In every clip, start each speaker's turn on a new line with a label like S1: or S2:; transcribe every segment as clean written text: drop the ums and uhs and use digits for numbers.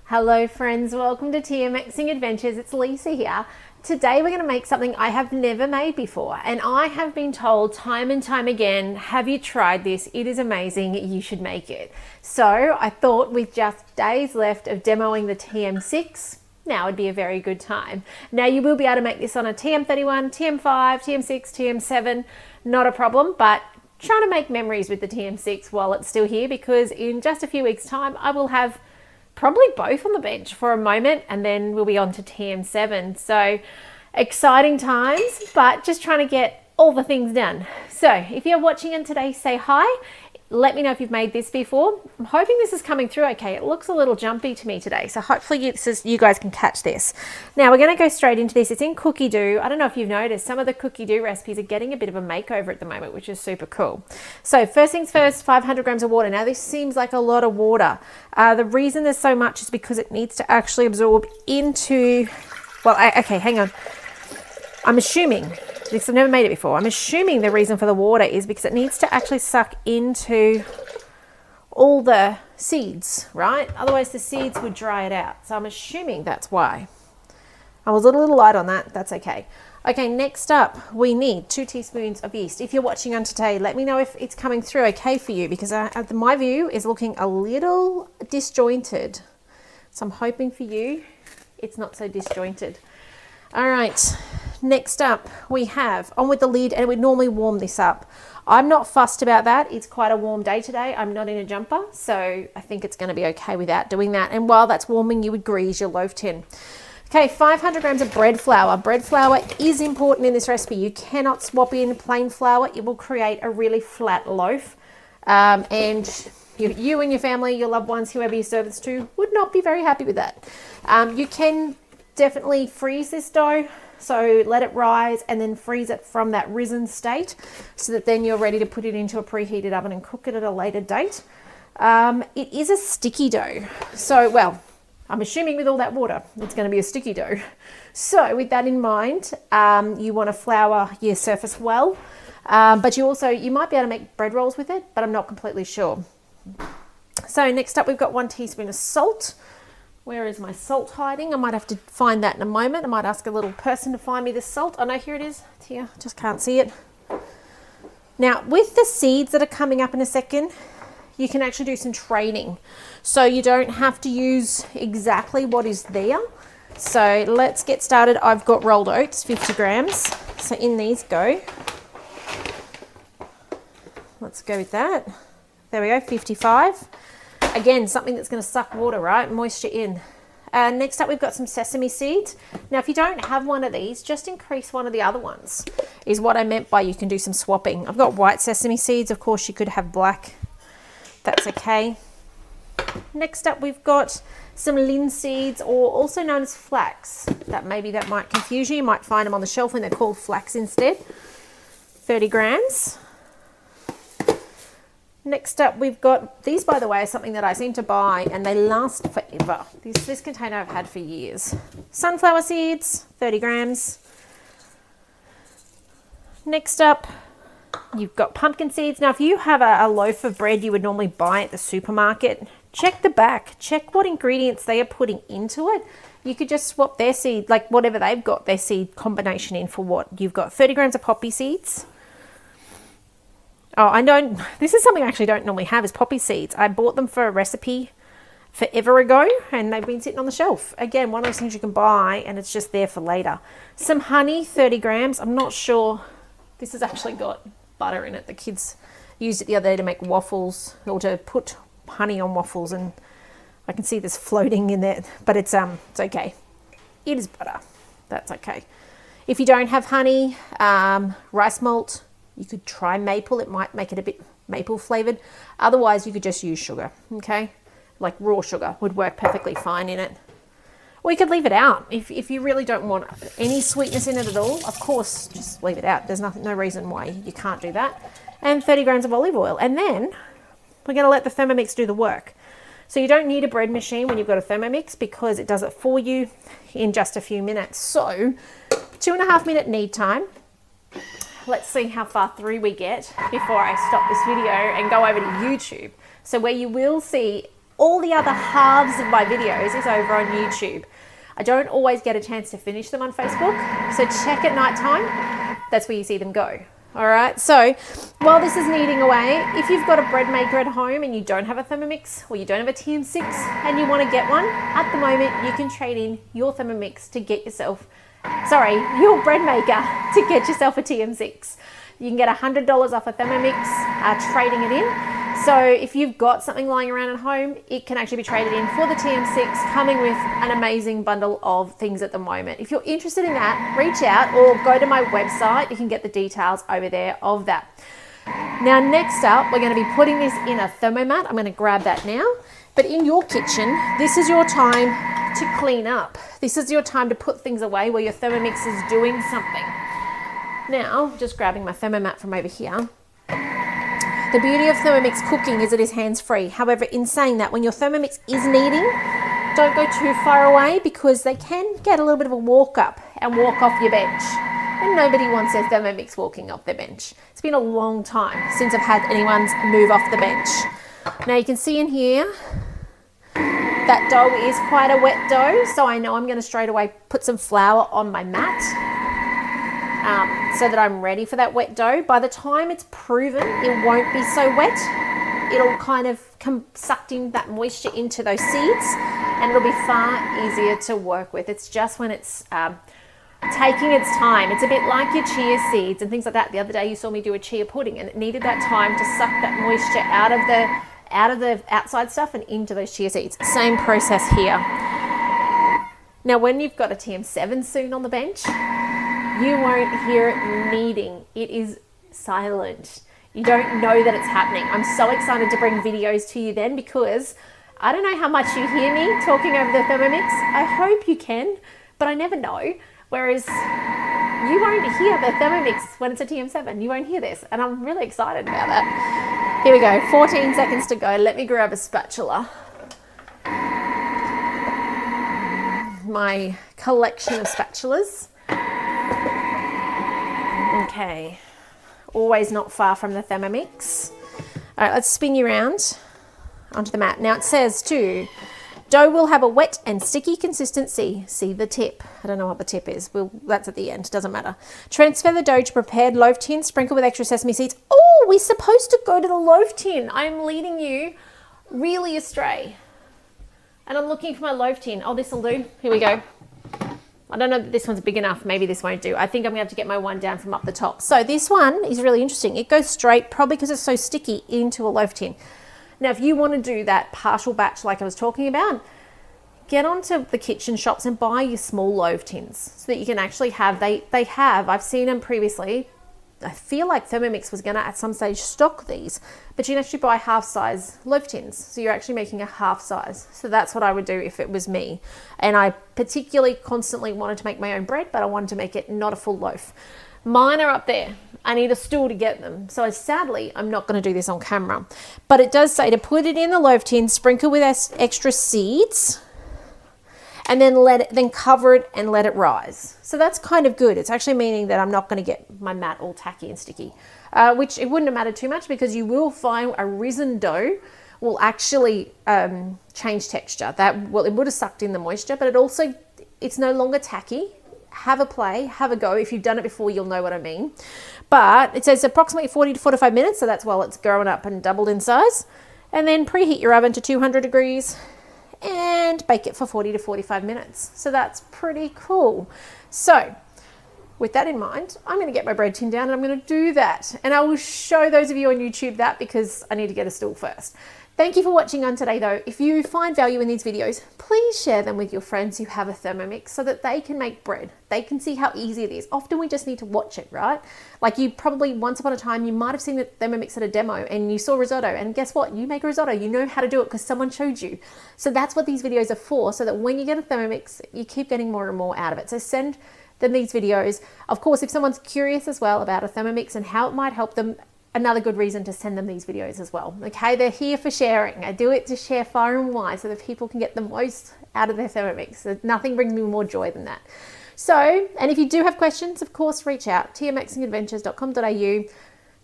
S1: Hello friends, welcome to Thermomixing Adventures. It's Lisa here. Today we're going to make something I have never made before, and I have been told time and time again, have you tried this? It is amazing, you should make it. So I thought with just days left of demoing the TM6, now would be a very good time. Now you will be able to make this on a TM31, TM5, TM6, TM7, not a problem, but trying to make memories with the TM6 while it's still here, because in just a few weeks time I will have probably both on the bench for a moment, and then we'll be on to TM7. So exciting times, but just trying to get all the things done. So if you're watching in today, say hi. Let me know if you've made this before. I'm hoping this is coming through okay. It looks a little jumpy to me today, so hopefully you guys can catch this. Now we're going to go straight into this. It's in Cookidoo. I don't know if you've noticed, some of the Cookidoo recipes are getting a bit of a makeover at the moment, which is super cool. So first things first, 500 grams of water. Now this seems like a lot of water. The reason there's so much is because it needs to actually absorb into, okay, hang on. I'm assuming, because I've never made it before, I'm assuming the reason for the water is because it needs to actually suck into all the seeds, right? Otherwise the seeds would dry it out. So I'm assuming that's why. I was a little light on that. That's okay. Okay, next up, we need 2 teaspoons of yeast. If you're watching on today, let me know if it's coming through okay for you, because my view is looking a little disjointed. So I'm hoping for you it's not so disjointed. All right, next up we have on with the lid, and we normally warm this up. I'm not fussed about that. It's quite a warm day today. I'm not in a jumper, so I think it's going to be okay without doing that. And while that's warming, you would grease your loaf tin. Okay, 500 grams of bread flour. Bread flour is important in this recipe. You cannot swap in plain flour. It will create a really flat loaf. And you and your family, your loved ones, whoever you serve this to, would not be very happy with that. You can definitely freeze this dough, so let it rise and then freeze it from that risen state, so that then you're ready to put it into a preheated oven and cook it at a later date. It is a sticky dough, so well, I'm assuming with all that water it's going to be a sticky dough. So with that in mind, you want to flour your surface well, but you might be able to make bread rolls with it, but I'm not completely sure. So next up we've got 1 teaspoon of salt. Where is my salt hiding? I might have to find that in a moment. I might ask a little person to find me the salt. Oh no, here it is. It's here. I just can't see it. Now, with the seeds that are coming up in a second, you can actually do some training. So you don't have to use exactly what is there. So let's get started. I've got rolled oats, 50 grams. So in these go. Let's go with that. There we go, 55. Again, something that's going to suck water, right? Moisture in. Next up, we've got some sesame seeds. Now, if you don't have one of these, just increase one of the other ones, is what I meant by you can do some swapping. I've got white sesame seeds. Of course, you could have black. That's okay. Next up, we've got some linseeds, or also known as flax. That might confuse you. You might find them on the shelf when they're called flax instead. 30 grams. Next up, we've got, these by the way are something that I seem to buy and they last forever. This container I've had for years. Sunflower seeds, 30 grams. Next up, you've got pumpkin seeds. Now, if you have a loaf of bread you would normally buy at the supermarket, check the back, check what ingredients they are putting into it. You could just swap their seed, like whatever they've got their seed combination in for what you've got. 30 grams of poppy seeds. Oh, this is something I actually don't normally have, is poppy seeds. I bought them for a recipe forever ago and they've been sitting on the shelf. Again, one of those things you can buy and it's just there for later. Some honey, 30 grams. I'm not sure. This has actually got butter in it. The kids used it the other day to make waffles, or to put honey on waffles, and I can see this floating in there, but it's okay. It is butter. That's okay. If you don't have honey, rice malt, you could try maple. It might make it a bit maple flavored. Otherwise, you could just use sugar, okay? Like raw sugar would work perfectly fine in it. Or you could leave it out. If you really don't want any sweetness in it at all, of course, just leave it out. There's no reason why you can't do that. And 30 grams of olive oil. And then we're going to let the Thermomix do the work. So you don't need a bread machine when you've got a Thermomix, because it does it for you in just a few minutes. So 2.5 minute knead time. Let's see how far through we get before I stop this video and go over to YouTube. So where you will see All the other halves of my videos is over on YouTube. I don't always get a chance to finish them on Facebook, so check at night time. That's where you see them go. All right, so while this is kneading away, if you've got a bread maker at home and you don't have a Thermomix or you don't have a TM6 and you want to get one, at the moment you can trade in your Thermomix to get yourself, your bread maker to get yourself a TM6. You can get $100 off a Thermomix trading it in. So if you've got something lying around at home, it can actually be traded in for the TM6, coming with an amazing bundle of things at the moment. If you're interested in that, reach out or go to my website. You can get the details over there of that. Now, next up, we're going to be putting this in a thermomat. I'm going to grab that now. But in your kitchen, this is your time to clean up. This is your time to put things away where your Thermomix is doing something. Now, just grabbing my thermomat from over here. The beauty of Thermomix cooking is it is hands-free. However, in saying that, when your Thermomix is kneading, don't go too far away because they can get a little bit of a walk up and walk off your bench. And nobody wants their Thermomix walking off their bench. It's been a long time since I've had anyone's move off the bench. Now you can see in here, that dough is quite a wet dough, so I know I'm going to straight away put some flour on my mat. So that I'm ready for that wet dough. By the time it's proven, it won't be so wet. It'll kind of come sucked in that moisture into those seeds and it'll be far easier to work with. It's just when it's taking its time. It's a bit like your chia seeds and things like that. The other day you saw me do a chia pudding and it needed that time to suck that moisture out of the outside stuff and into those chia seeds. Same process here. Now when you've got a TM7 soon on the bench, you won't hear it kneading. It is silent. You don't know that it's happening. I'm so excited to bring videos to you then because I don't know how much you hear me talking over the Thermomix. I hope you can, but I never know. Whereas you won't hear the Thermomix when it's a TM7. You won't hear this, and I'm really excited about that. Here we go, 14 seconds to go. Let me grab a spatula. My collection of spatulas. Okay, always not far from the Thermomix. All right, let's spin you around onto the mat. Now it says too, dough will have a wet and sticky consistency. See the tip. I don't know what the tip is. Well, that's at the end, doesn't matter. Transfer the dough to prepared loaf tin, sprinkle with extra sesame seeds. Oh, we're supposed to go to the loaf tin. I'm leading you really astray. And I'm looking for my loaf tin. Oh, this'll do. Here we go. I don't know if this one's big enough. Maybe this won't do. I think I'm going to have to get my one down from up the top. So this one is really interesting. It goes straight, probably because it's so sticky, into a loaf tin. Now, if you want to do that partial batch like I was talking about, get onto the kitchen shops and buy your small loaf tins so that you can actually have, I've seen them previously. I feel like Thermomix was going to at some stage stock these, but you can actually buy half size loaf tins. So you're actually making a half size. So that's what I would do if it was me. And I particularly constantly wanted to make my own bread, but I wanted to make it not a full loaf. Mine are up there. I need a stool to get them. So sadly, I'm not going to do this on camera, but it does say to put it in the loaf tin, sprinkle with extra seeds, and then cover it and let it rise. So that's kind of good. It's actually meaning that I'm not going to get my mat all tacky and sticky, which it wouldn't have mattered too much because you will find a risen dough will actually change texture. It would have sucked in the moisture, but it's no longer tacky. Have a play, have a go. If you've done it before, you'll know what I mean. But it says approximately 40 to 45 minutes. So that's while it's growing up and doubled in size. And then preheat your oven to 200 degrees. And bake it for 40 to 45 minutes. So that's pretty cool. So with that in mind, I'm going to get my bread tin down and I'm going to do that. And I will show those of you on YouTube that because I need to get a stool first. Thank you for watching on today though. If you find value in these videos, please share them with your friends who have a Thermomix so that they can make bread. They can see how easy it is. Often we just need to watch it, right? Like you probably once upon a time, you might have seen the Thermomix at a demo and you saw risotto and guess what? You make risotto, you know how to do it because someone showed you. So that's what these videos are for, so that when you get a Thermomix, you keep getting more and more out of it. So send them these videos. Of course, if someone's curious as well about a Thermomix and how it might help them, another good reason to send them these videos as well. Okay, they're here for sharing. I do it to share far and wide so that people can get the most out of their Thermomix. So nothing brings me more joy than that. So, and if you do have questions, of course, reach out, tmxingadventures.com.au.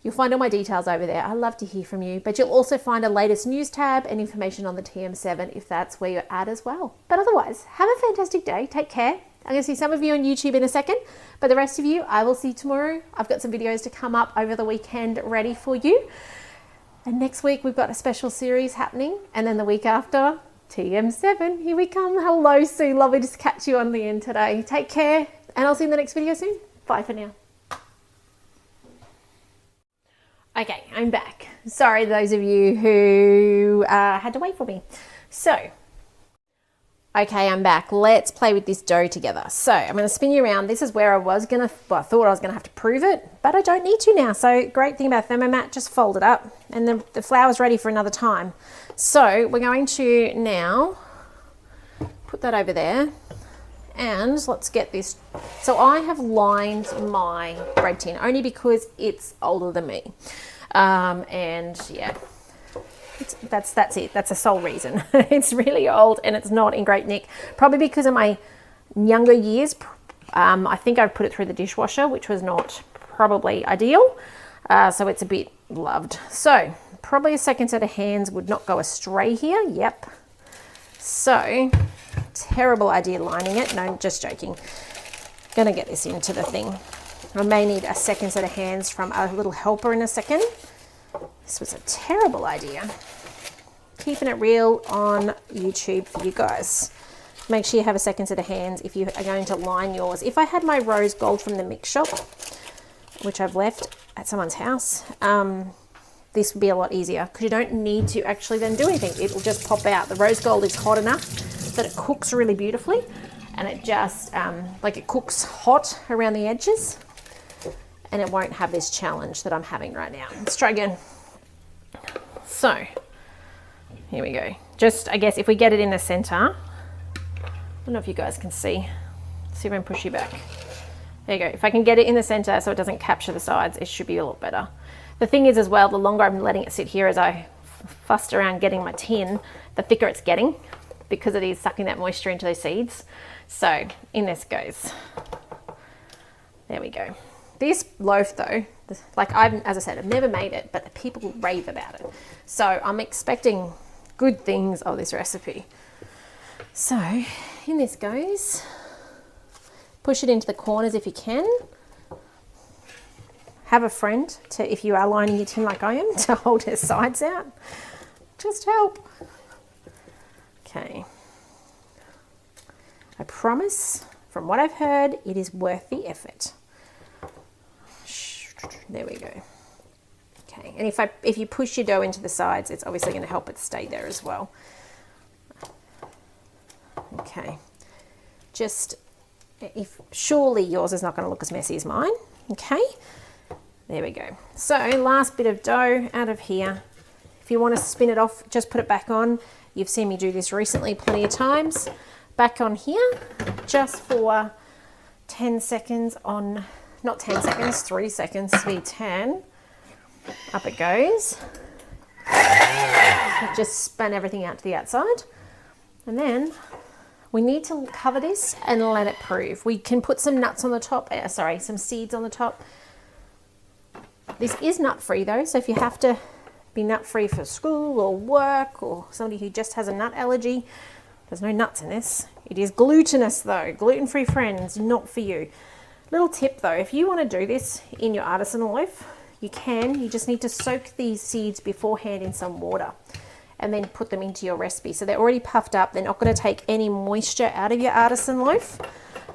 S1: You'll find all my details over there. I love to hear from you, but you'll also find a latest news tab and information on the TM7 if that's where you're at as well. But otherwise, have a fantastic day. Take care. I'm going to see some of you on YouTube in a second, but the rest of you, I will see you tomorrow. I've got some videos to come up over the weekend ready for you. And next week, we've got a special series happening. And then the week after, TM7. Here we come. Hello, Sue. Lovely to catch you on the end today. Take care, and I'll see you in the next video soon. Bye for now. Okay, I'm back. Sorry, those of you who had to wait for me. So, okay, I'm back. Let's play with this dough together. So, I'm going to spin you around. This is where I was going to, well, I thought I was going to have to prove it, but I don't need to now. So, great thing about Thermomat, just fold it up, and the flour's ready for another time. So, we're going to now put that over there, and let's get this. So, I have lined my bread tin only because it's older than me. And yeah, that's it. That's the sole reason. It's really old and it's not in great nick. Probably because of my younger years. I think I put it through the dishwasher, which was not probably ideal. So it's a bit loved. So probably a second set of hands would not go astray here. Yep. So terrible idea lining it. No, just joking. Gonna get this into the thing. I may need a second set of hands from a little helper in a second. This was a terrible idea. Keeping it real on YouTube for you guys. Make sure you have a second set of hands if you are going to line yours. If I had my rose gold from the mix shop, which I've left at someone's house, this would be a lot easier because you don't need to actually then do anything. It will just pop out. The rose gold is hot enough that it cooks really beautifully, and it just, like it cooks hot around the edges. And it won't have this challenge that I'm having right now. Let's try again. So, here we go. Just, I guess, if we get it in the center, I don't know if you guys can see. See if I can push you back. There you go. If I can get it in the center so it doesn't capture the sides, it should be a lot better. The thing is as well, the longer I'm letting it sit here as I fussed around getting my tin, the thicker it's getting because it is sucking that moisture into those seeds. So, in this goes. There we go. This loaf though, like as I said, I've never made it, but the people rave about it. So I'm expecting good things of this recipe. So in this goes. Push it into the corners if you can. Have a friend to, if you are lining your tin like I am, to hold her sides out. Just help. Okay. I promise, from what I've heard, it is worth the effort. There we go. Okay, and if you push your dough into the sides, it's obviously going to help it stay there as well. Okay, just surely yours is not going to look as messy as mine. Okay, there we go. So last bit of dough out of here. If you want to spin it off, just put it back on. You've seen me do this recently plenty of times. Back on here, just for 10 seconds on. Not 10 seconds, 3 seconds to be 10. Up it goes. So just span everything out to the outside. And then we need to cover this and let it prove. We can put some nuts on the top, some seeds on the top. This is nut free though, so if you have to be nut free for school or work or somebody who just has a nut allergy, there's no nuts in this. It is glutinous though, gluten-free friends, not for you. Little tip though, if you want to do this in your artisan loaf, you can. You just need to soak these seeds beforehand in some water and then put them into your recipe. So they're already puffed up. They're not going to take any moisture out of your artisan loaf.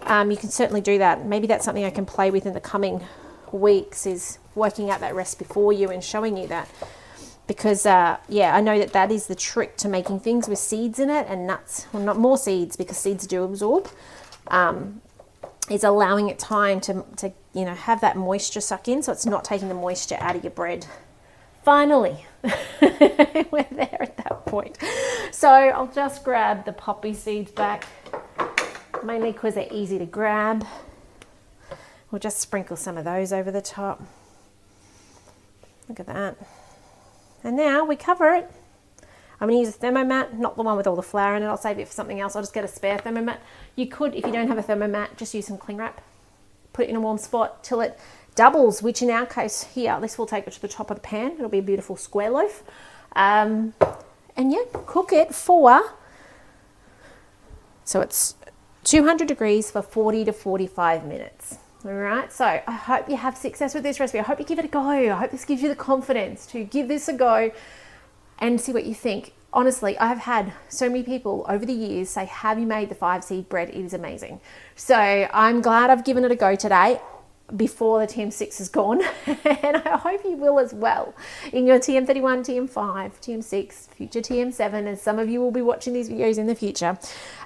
S1: You can certainly do that. Maybe that's something I can play with in the coming weeks, is working out that recipe for you and showing you that. Because, yeah, I know that is the trick to making things with seeds in it and nuts. Well, not more seeds because seeds do absorb. Is allowing it time to you know, have that moisture suck in, so it's not taking the moisture out of your bread. Finally, we're there at that point. So I'll just grab the poppy seeds back, mainly because they're easy to grab. We'll just sprinkle some of those over the top. Look at that. And now we cover it. I'm going to use a Thermomat, not the one with all the flour in it. I'll save it for something else. I'll just get a spare Thermomat. You could, if you don't have a Thermomat, just use some cling wrap. Put it in a warm spot till it doubles, which in our case here, this will take it to the top of the pan. It'll be a beautiful square loaf. And yeah, cook it for, so it's 200 degrees for 40 to 45 minutes. All right, so I hope you have success with this recipe. I hope you give it a go. I hope this gives you the confidence to give this a go and see what you think. Honestly, I have had so many people over the years say, have you made the 5-seed bread? It is amazing. So I'm glad I've given it a go today before the TM6 is gone. And I hope you will as well in your TM31, TM5, TM6, future TM7, as some of you will be watching these videos in the future.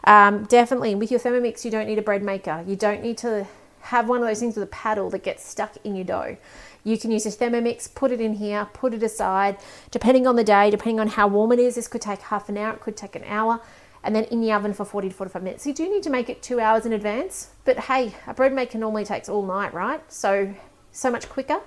S1: Definitely with your Thermomix, you don't need a bread maker. You don't need to have one of those things with a paddle that gets stuck in your dough. You can use a Thermomix, put it in here, put it aside, depending on the day, depending on how warm it is. This could take half an hour, it could take an hour, and then in the oven for 40 to 45 minutes. So you do need to make it 2 hours in advance, but hey, a bread maker normally takes all night, right? So much quicker,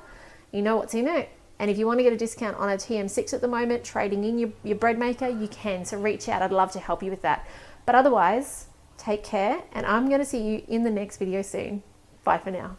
S1: you know what's in it. And if you want to get a discount on a TM6 at the moment, trading in your bread maker, you can. So reach out, I'd love to help you with that. But otherwise, take care, and I'm going to see you in the next video soon. Bye for now.